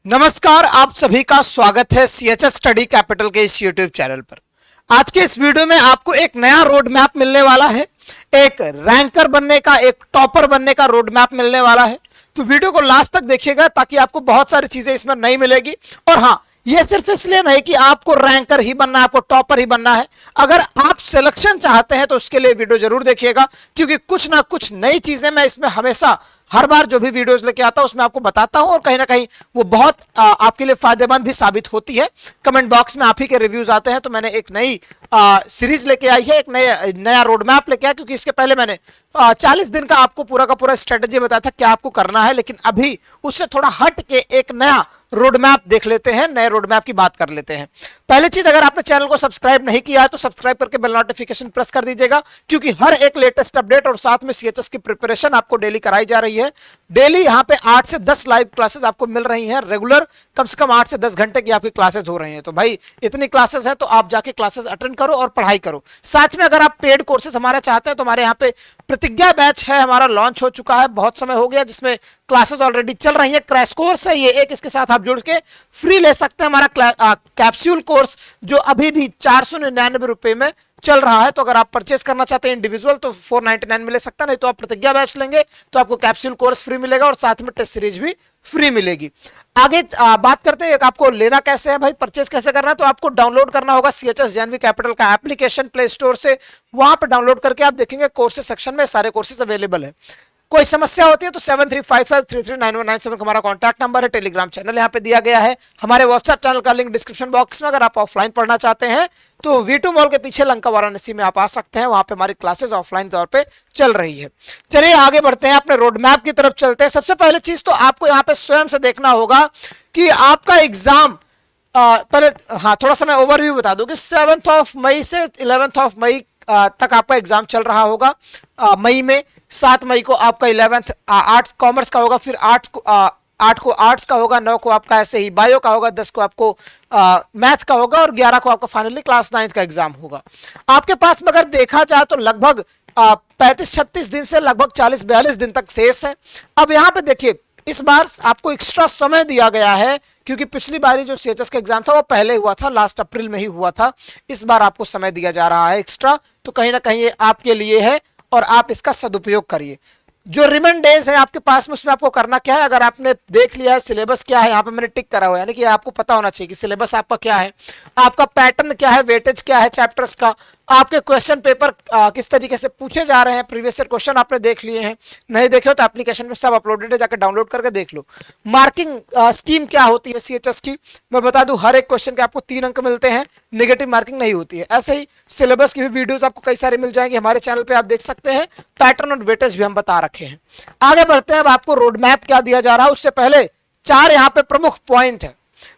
नमस्कार, आप सभी का स्वागत है सीएचएस स्टडी कैपिटल के इस यूट्यूब चैनल पर। आज के इस वीडियो में आपको एक नया रोड मैप मिलने वाला है। एक रैंकर बनने का, एक टॉपर बनने का रोड मैप मिलने वाला है। तो वीडियो को लास्ट तक देखिएगा ताकि आपको बहुत सारी चीजें इसमें नहीं मिलेगी। और हाँ, यह सिर्फ इसलिए नहीं कि आपको रैंकर ही बनना है, आपको टॉपर ही बनना है। अगर आप सिलेक्शन चाहते हैं तो उसके लिए वीडियो जरूर देखिएगा, क्योंकि कुछ ना कुछ नई चीजें मैं इसमें हमेशा हर बार जो भी वीडियोस लेके आता हूं उसमें आपको बताता हूं, और कहीं ना कहीं वो बहुत आपके लिए फायदेमंद भी साबित होती है। कमेंट बॉक्स में आप ही के रिव्यूज आते हैं, तो मैंने एक नई सीरीज लेके आई है, एक नया रोड मैप लेके आया, क्योंकि इसके पहले मैंने 40 दिन का आपको पूरा का पूरा स्ट्रेटेजी बताया था क्या आपको करना है। लेकिन अभी उससे थोड़ा हट के एक नया रोड मैप देख लेते हैं, नए रोड मैप की बात कर लेते हैं। पहली चीज, अगर आपने चैनल को सब्सक्राइब नहीं किया है तो सब्सक्राइब करके बेल नोटिफिकेशन प्रेस कर दीजिएगा, क्योंकि हर एक लेटेस्ट अपडेट और साथ में सीएचएस की प्रिपरेशन आपको डेली कराई जा रही है। डेली यहाँ पे 8 से 10 लाइव क्लासेस आपको मिल रही हैं, रेगुलर कम से कम 8 से 10 घंटे की आपकी क्लासेस हो रही हैं। तो भाई इतनी क्लासेस है तो आप जाके क्लासेस अटेंड करो और पढ़ाई करो। साथ में अगर आप पेड कोर्सेज हमारे चाहते हैं तो हमारे यहाँ पे प्रतिज्ञा बैच है, हमारा लॉन्च हो चुका है, बहुत समय हो गया, जिसमें क्लासेस ऑलरेडी चल रही है। क्रैश कोर्स है ये एक, इसके साथ आप जुड़ के फ्री ले सकते हैं हमारा कैप्सूल कोर्स, जो अभी भी 499 रुपए में चल रहा है। तो अगर आप परचेस करना चाहते हैं इंडिविजुअल तो 499 में ले सकता है, नहीं तो आप प्रतिज्ञा बैच लेंगे तो आपको कैप्सूल कोर्स फ्री मिलेगा और साथ में टेस्ट सीरीज भी फ्री मिलेगी। आगे बात करते हैं आपको लेना कैसे है, भाई परचेस कैसे करना है। तो आपको डाउनलोड करना होगा सीएचएस जेएनवी कैपिटल का एप्लीकेशन प्ले स्टोर से। वहां पर डाउनलोड करके आप देखेंगे कोर्सेज सेक्शन में सारे कोर्सेज अवेलेबल है। कोई समस्या होती है तो 7355339197 हमारा कॉन्टैक्ट नंबर है। टेलीग्राम चैनल यहाँ पे दिया गया है, हमारे व्हाट्सएप चैनल का लिंक डिस्क्रिप्शन बॉक्स में। अगर आप ऑफलाइन पढ़ना चाहते हैं तो V2 मॉल के पीछे लंका वाराणसी में आप आ सकते हैं, वहां पे हमारी क्लासेस ऑफलाइन तौर पे चल रही है। चलिए आगे बढ़ते हैं, अपने रोड मैप की तरफ चलते हैं। सबसे पहले चीज तो आपको यहाँ पे स्वयं से देखना होगा कि आपका एग्जाम पहले, हाँ थोड़ा सा मैं ओवरव्यू बता दूं कि 7 मई से 11 मई तक आपका एग्जाम चल रहा होगा। मई में 7 मई को आपका 11th आर्ट्स कॉमर्स का होगा, फिर 8 को आर्ट्स का होगा, 9 को आपका ऐसे ही बायो का होगा, 10 को आपको मैथ का होगा और 11 को आपका फाइनली क्लास 9th का एग्जाम होगा। आपके पास में अगर देखा जाए तो लगभग 35-36 दिन से लगभग 40-42 दिन तक शेष है। अब यहाँ पे देखिए, इस बार आपको एक्स्ट्रा समय दिया गया है, क्योंकि पिछली बारी जो सीएचएस का एग्जाम था वो पहले हुआ था, लास्ट अप्रैल में ही हुआ था। इस बार आपको समय दिया जा रहा है एक्स्ट्रा, तो कहीं ना कहीं ये आपके लिए है और आप इसका सदुपयोग करिए। जो रिमेन डेज है आपके पास में, उसमें आपको करना क्या है, अगर आपने देख लिया है सिलेबस क्या है, यहाँ पे मैंने टिक करा हुआ है, यानी कि आपको पता होना चाहिए कि सिलेबस आपका क्या है, आपका पैटर्न क्या है, वेटेज क्या है चैप्टर्स का, आपके क्वेश्चन पेपर किस तरीके से पूछे जा रहे हैं, प्रीवियस ईयर क्वेश्चन आपने देख लिए हैं, नहीं देखे हो तो एप्लीकेशन में सब अपलोडेड है, जाकर डाउनलोड करके देख लो। मार्किंग स्कीम क्या होती है सीएचएस की, मैं बता दूं, हर एक क्वेश्चन के आपको 3 अंक मिलते हैं, नेगेटिव मार्किंग नहीं होती है। ऐसे ही सिलेबस की भी वीडियोस आपको कई सारे मिल जाएंगे हमारे चैनल पे, आप देख सकते हैं। पैटर्न और वेटेज भी हम बता रखे हैं। आगे बढ़ते हैं, अब आपको रोड मैप क्या दिया जा रहा है उससे पहले 4 यहाँ पे प्रमुख पॉइंट है।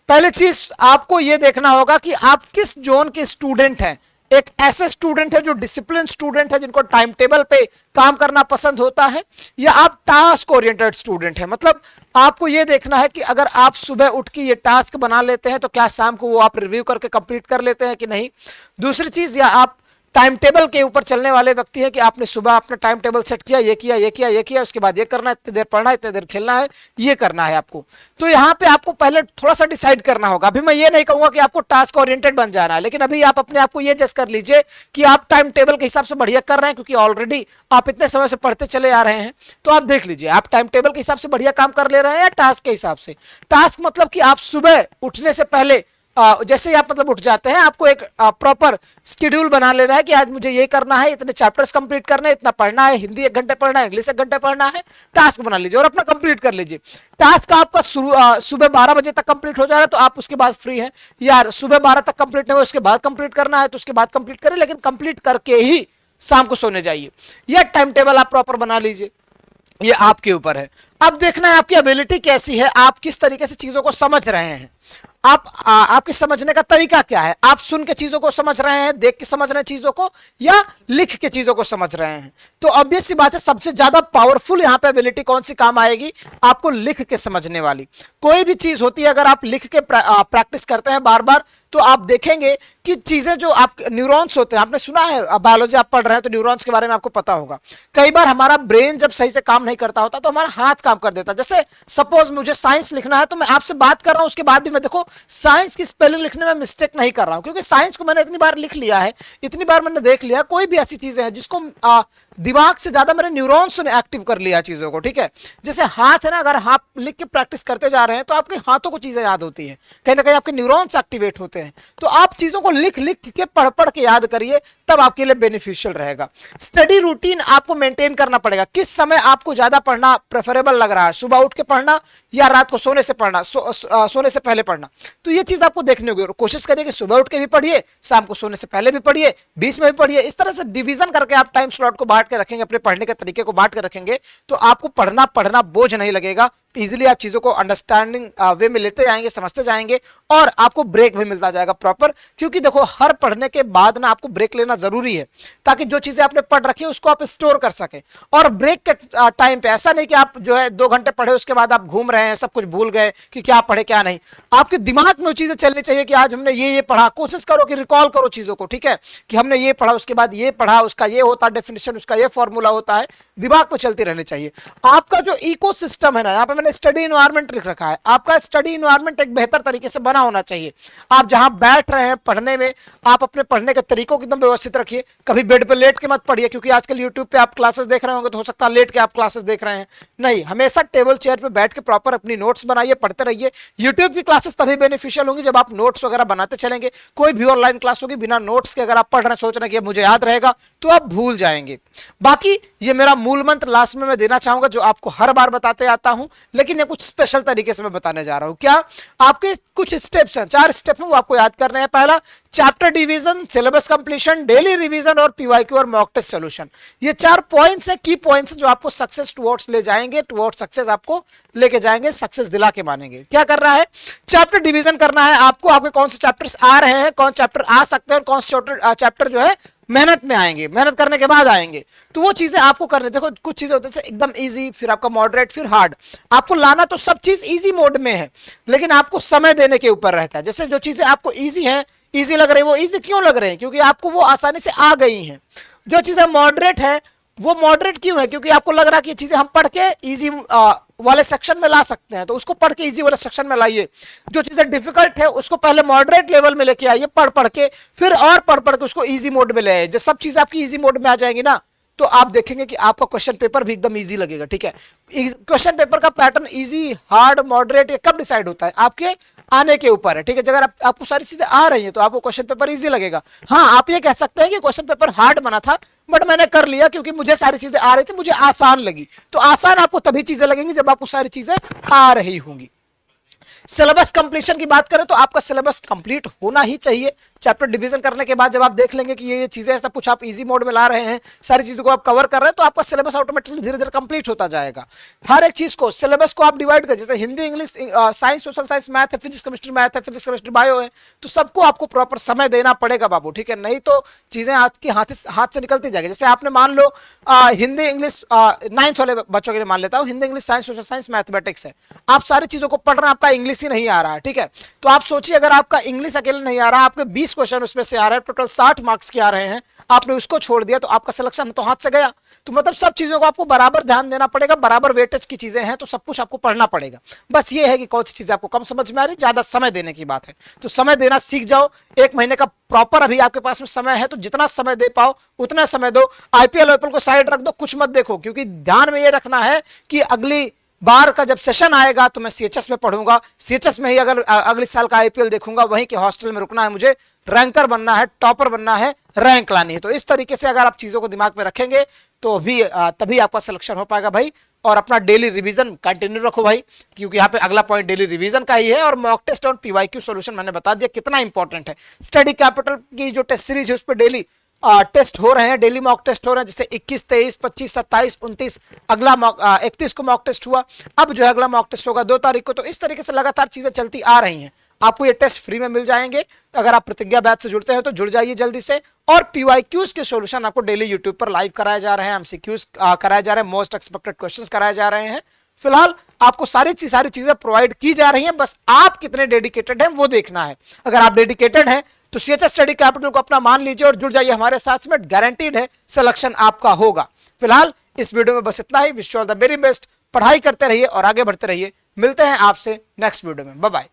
पहले चीज आपको यह देखना होगा कि आप किस जोन के स्टूडेंट हैं। एक ऐसे स्टूडेंट है जो डिसिप्लिन स्टूडेंट है, जिनको टाइम टेबल पे काम करना पसंद होता है, या आप टास्क ओरिएंटेड स्टूडेंट है। मतलब आपको यह देखना है कि अगर आप सुबह उठ के ये टास्क बना लेते हैं तो क्या शाम को वो आप रिव्यू करके कंप्लीट कर लेते हैं कि नहीं। दूसरी चीज, या आप टाइम टेबल के ऊपर चलने वाले व्यक्ति हैं कि आपने सुबह अपना टाइम टेबल सेट किया, ये किया, ये किया, ये किया, उसके बाद ये करना है, इतनी देर पढ़ना है, इतनी देर खेलना है, ये करना है आपको। तो यहाँ पे आपको पहले थोड़ा सा डिसाइड करना होगा। अभी मैं ये नहीं कहूंगा कि आपको टास्क ओरिएंटेड बन जाना है, लेकिन अभी आप अपने आप को ये जज कर लीजिए कि आप टाइम टेबल के हिसाब से बढ़िया कर रहे हैं, क्योंकि ऑलरेडी आप इतने समय से पढ़ते चले आ रहे हैं। तो आप देख लीजिए आप टाइम टेबल के हिसाब से बढ़िया काम कर ले रहे हैं या टास्क के हिसाब से। टास्क मतलब कि आप सुबह उठने से पहले जैसे ही आप मतलब उठ जाते हैं, आपको एक प्रॉपर शेड्यूल बना लेना है कि आज मुझे ये करना है, इतने चैप्टर्स कंप्लीट करने हैं, इतना पढ़ना है, हिंदी 1 घंटे पढ़ना है, इंग्लिश 1 घंटे पढ़ना है। टास्क बना लीजिए और अपना कंप्लीट कर लीजिए। टास्क आपका सुबह 12 बजे तक कंप्लीट हो जा रहा है तो आप उसके बाद फ्री हैं, यार सुबह 12 तक कंप्लीट नहीं हो उसके बाद कंप्लीट करना है तो उसके बाद कंप्लीट करें, लेकिन कंप्लीट करके ही शाम को सोने जाइए। यह टाइम टेबल आप प्रॉपर बना लीजिए, ये आपके ऊपर है। अब देखना है आपकी एबिलिटी कैसी है, आप किस तरीके से चीजों को समझ रहे हैं, आपके समझने का तरीका क्या है। आप सुन के चीजों को समझ रहे हैं, देख के समझ रहे हैं चीजों को, या लिख के चीजों को समझ रहे हैं। तो ऑब्वियस सी बात है सबसे ज्यादा पावरफुल यहां पे एबिलिटी कौन सी काम आएगी, आपको लिख के समझने वाली। कोई भी चीज होती है अगर आप लिख के प्रैक्टिस करते हैं बार बार, तो आप देखेंगे कि चीजें जो आप न्यूरॉन्स होते हैं, आपने सुना है बायोलॉजी आप पढ़ रहे हैं तो न्यूरॉन्स के बारे में आपको पता होगा। कई बार हमारा ब्रेन जब सही से काम नहीं करता होता तो हमारा हाथ काम कर देता है। जैसे सपोज मुझे साइंस लिखना है तो मैं आपसे बात कर रहा हूं, उसके बाद भी मैं देखो साइंस की स्पेलिंग लिखने में मिस्टेक नहीं कर रहा हूं, क्योंकि साइंस को मैंने इतनी बार लिख लिया है, इतनी बार मैंने देख लिया। कोई भी ऐसी चीजें हैं जिसको दिमाग से ज्यादा मेरे न्यूरॉन्स ने एक्टिव कर लिया चीजों को, ठीक है। जैसे हाथ है ना, अगर आप लिख के प्रैक्टिस करते जा रहे हैं तो आपके हाथों को चीजें याद होती हैं, कहीं ना कहीं आपके न्यूरॉन्स एक्टिवेट होते हैं। तो आप चीजों को लिख लिख के पढ़ पढ़ के याद करिए, तब आपके लिए बेनिफिशियल रहेगा। स्टडी रूटीन आपको मेंटेन करना पड़ेगा। किस समय आपको ज्यादा पढ़ना प्रेफरेबल लग रहा है, सुबह उठ के पढ़ना या रात को सोने से पढ़ना, सोने से पहले पढ़ना, तो ये चीज आपको देखनी होगी। कोशिश करिए कि सुबह उठ के भी पढ़िए, शाम को सोने से पहले भी पढ़िए, बीच में भी पढ़िए। इस तरह से डिवीजन करके आप टाइम स्लॉट को बांट के रखेंगे, अपने पढ़ने के तरीके को बांट के रखेंगे, तो आपको पढ़ना बोझ नहीं लगेगा। इजीली आप चीजों को अंडरस्टैंडिंग वे में लेते जाएंगे, समझते जाएंगे, और आपको ब्रेक भी मिलता जाएगा प्रॉपर। क्योंकि देखो हर पढ़ने के बाद ना आपको ब्रेक लेना जरूरी है, ताकि जो चीजें आपने पढ़ रखी है उसको आप स्टोर कर सके। और ब्रेक के टाइम पे ऐसा नहीं कि आप जो है 2 घंटे पढ़े उसके बाद आप घूम रहे हैं, सब कुछ भूल गए कि क्या पढ़े क्या नहीं। आपके दिमाग में वो चीजें चलनी चाहिए कि आज हमने ये पढ़ा। कोशिश करो कि रिकॉल करो चीजों को, ठीक है, कि हमने ये पढ़ा, उसके बाद ये पढ़ा, उसका ये होता है डेफिनेशन, उसका ये फॉर्मूला होता है, दिमाग में चलती रहनी चाहिए। आपका जो इकोसिस्टम है ना, यहाँ पे मैंने स्टडी इन्वायरमेंट लिख रखा है, आपका स्टडी इन्वायरमेंट एक बेहतर तरीके से बना होना चाहिए। आप जहां बैठ रहे हैं पढ़ने में, आप अपने पढ़ने के तरीकों को एकदम व्यवस्थित रखिए। कभी बेड पे लेट के मत पढ़िए, क्योंकि आजकल यूट्यूब पे आप क्लासेस देख रहे होंगे तो हो सकता है लेट के आप क्लासेस देख रहे हैं। नहीं, हमेशा टेबल चेयर पे बैठ के प्रॉपर अपनी नोट्स बनाइए, पढ़ते रहिए। यूट्यूब की क्लासेस तभी बेनिफिशियल होंगी जब आप नोट्स वगैरह बनाते चलेंगे। कोई भी ऑनलाइन क्लास होगी बिना नोट्स के, अगर आप पढ़ रहे सोच रहे कि मुझे याद रहेगा, तो आप भूल जाएंगे। बाकी ये मेरा मूल मंत्र लास्ट में मैं देना चाहूंगा, जो आपको हर बार बताते आता हूं, लेकिन ये कुछ स्पेशल तरीके से मैं बताने जा रहा हूं। क्या आपके कुछ स्टेप्स हैं, 4 स्टेप हैं, वो आपको याद करने हैं। पहला, chapter division, syllabus completion, daily revision और पीवाईक्यू और मॉक टेस्ट सॉल्यूशन। ये 4 पॉइंट्स है, की पॉइंट्स जो आपको सक्सेस टुवर्ड्स ले जाएंगे, टुवर्ड्स सक्सेस आपको लेके जाएंगे, सक्सेस दिला के मानेंगे। क्या करना है, चैप्टर डिवीजन करना है आपको। आपके कौन से चैप्टर्स आ रहे हैं, कौन चैप्टर आ सकते हैं और कौन से चैप्टर जो है मेहनत में आएंगे, मेहनत करने के बाद आएंगे, तो वो चीजें आपको करने। देखो कुछ चीजें होती है एकदम इजी, फिर आपका मॉडरेट, फिर हार्ड। आपको लाना तो सब चीज इजी मोड में है, लेकिन आपको समय देने के ऊपर रहता है। जैसे जो चीजें आपको इजी हैं, इजी लग रही है, वो इजी क्यों लग रहे हैं, क्योंकि आपको वो आसानी से आ गई हैं। जो चीजें मॉडरेट है वो मॉडरेट क्यों है, क्योंकि आपको लग रहा है कि ये चीजें हम पढ़ के इजी वाले सेक्शन में ला सकते हैं, तो उसको पढ़ के इजी वाले सेक्शन में लाइए। जो चीजें डिफिकल्ट है उसको पहले मॉडरेट लेवल में लेके आइए, पढ़ पढ़ के, फिर और पढ़ पढ़ के उसको इजी मोड में ले आइए। जब सब चीज आपकी इजी मोड में आ जाएंगी ना, तो आप देखेंगे कि आपका क्वेश्चन पेपर भी एकदम इजी लगेगा, ठीक है। क्वेश्चन पेपर का पैटर्न इजी, हार्ड, मॉडरेट, ये कब डिसाइड होता है, आपके आने के ऊपर है, ठीक है। अगर आपको सारी चीजें आ रही हैं तो आपको क्वेश्चन पेपर इजी लगेगा। हाँ, आप ये कह सकते हैं कि क्वेश्चन पेपर हार्ड बना था, बट मैंने कर लिया क्योंकि मुझे सारी चीजें आ रही थी, मुझे आसान लगी। तो आसान आपको तभी चीजें लगेंगी जब आपको सारी चीजें आ रही होंगी। सिलेबस कंप्लीशन की बात करें तो आपका सिलेबस कंप्लीट होना ही चाहिए। चैप्टर डिवीजन करने के बाद जब आप देख लेंगे कि ये चीजें सब कुछ आप इजी मोड में ला रहे हैं, सारी चीजों को आप कवर कर रहे हैं, तो आपका सिलेबस ऑटोमेटिकली धीरे धीरे कंप्लीट होता जाएगा। हर एक चीज को, सिलेबस को आप डिवाइड कर, जैसे Hindi, English, science, social science, math है, फिजिक्स केमिस्ट्री मैथ है, फिजिक्स केमिस्ट्री बायो है, तो सबको आपको प्रॉपर समय देना पड़ेगा बाबू, ठीक है। नहीं तो चीजें आपके हाथ से निकलती जाएगी। जैसे आपने मान लो हिंदी इंग्लिश 9th वाले बच्चों के लिए मान लेता हूँ, Hindi English science social science mathematics है, आप सारी चीजों को पढ़ रहे हैं, आपका इंग्लिश ही नहीं आ रहा है, ठीक है। तो आप सोचिए अगर आपका इंग्लिश अकेले नहीं आ रहा, आपके 20 क्वेश्चन उसमें से आ रहे हैं, टोटल 60 मार्क्स के आ रहे हैं, आपने उसको छोड़ दिया, तो आपका सिलेक्शन तो हाथ से गया। तो मतलब सब चीजों को आपको बराबर ध्यान देना पड़ेगा, बराबर वेटेज की चीजें हैं, तो सब कुछ आपको पढ़ना पड़ेगा। बस ये है कि कौन सी चीजें आपको कम समझ में आ रही, ज्यादा समय देने की बात है, तो समय देना सीख जाओ। 1 महीने का प्रॉपर अभी आपके पास में समय है, तो जितना समय दे पाओ उतना समय दो। आईपीएल को साइड रख दो, कुछ मत देखो, क्योंकि ध्यान में ये रखना है कि अगली बार का जब सेशन आएगा तो मैं सीएचएस में पढ़ूंगा, सीएचएस में ही अगर अगले साल का आईपीएल देखूंगा, वहीं के हॉस्टल में रुकना है, मुझे रैंकर बनना है, टॉपर बनना है, रैंक लानी है। तो इस तरीके से अगर आप चीजों को दिमाग में रखेंगे तो भी तभी आपका सिलेक्शन हो पाएगा भाई। और अपना डेली रिवीजन कंटिन्यू रखो भाई, क्योंकि यहाँ पे अगला पॉइंट डेली रिवीजन का ही है। और मॉक टेस्ट और पीवाईक्यू सॉल्यूशन मैंने बता दिया कितना इंपॉर्टेंट है। स्टडी कैपिटल की जो टेस्ट सीरीज है उस पर डेली टेस्ट हो रहे हैं, डेली मॉक टेस्ट हो रहे हैं, जैसे 21, 23, 25, 27, 29, अगला 31 को मॉक टेस्ट हुआ, अब जो है अगला मॉक टेस्ट होगा 2 तारीख को। तो इस तरीके से लगातार चीजें चलती आ रही हैं। आपको ये टेस्ट फ्री में मिल जाएंगे। अगर आप प्रतिज्ञा बैच से जुड़ते हैं तो जुड़ जाइए जल्दी से। और पीवाईक्यूज के सॉल्यूशन आपको डेली यूट्यूब पर लाइव कराए जा रहे हैं, एमसीक्यूज कराए जा रहे हैं, मोस्ट एक्सपेक्टेड क्वेश्चंस कराए जा रहे हैं। फिलहाल आपको सारी चीजें प्रोवाइड की जा रही हैं, बस आप कितने डेडिकेटेड हैं वो देखना है। अगर आप डेडिकेटेड हैं तो सीएचएस स्टडी कैपिटल को अपना मान लीजिए और जुड़ जाइए हमारे साथ में, गारंटीड है सिलेक्शन आपका होगा। फिलहाल इस वीडियो में बस इतना ही। Wish you all the very best. पढ़ाई करते रहिए और आगे बढ़ते रहिए। मिलते हैं आपसे नेक्स्ट वीडियो में। Bye bye.